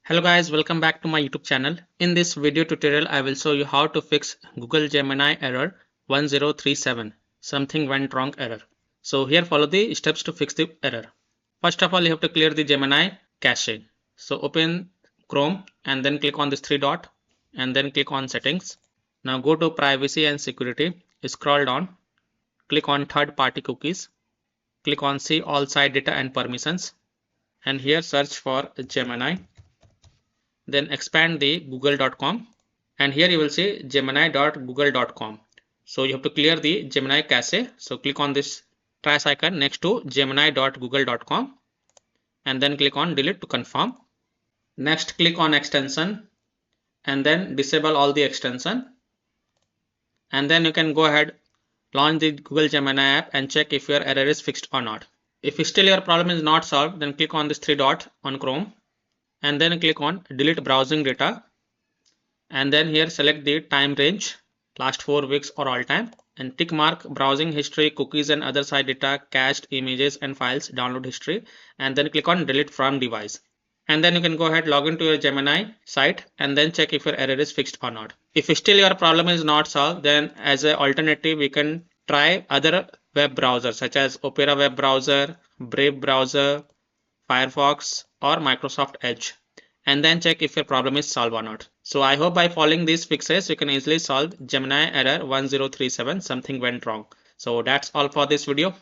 Hello guys, welcome back to my YouTube channel. In this video tutorial, I will show you how to fix Google Gemini error 1037, something went wrong error. So here follow the steps to fix the error. First of all, you have to clear the Gemini cache. So open Chrome and then click on this three dot and then click on settings. Now go to privacy and security, scroll down, click on third party cookies, click on see all site data and permissions, and here search for Gemini. Then expand the google.com and here you will see gemini.google.com. So you have to clear the Gemini cache. So click on this trash icon next to gemini.google.com and then click on delete to confirm. Next click on extension and then disable all the extension, and then you can go ahead, launch the Google Gemini app and check if your error is fixed or not. If still your problem is not solved, then click on this three dot on Chrome and then click on delete browsing data, and then here select the time range, last 4 weeks or all time, and tick mark browsing history, cookies and other site data, cached images and files, download history, and then click on delete from device. And then you can go ahead, log into your Gemini site and then check if your error is fixed or not. If still your problem is not solved, then as an alternative we can try other web browsers such as Opera web browser, Brave browser, Firefox or Microsoft Edge, and then check if your problem is solved or not. So I hope by following these fixes you can easily solve Gemini error 1037, something went wrong. So that's all for this video.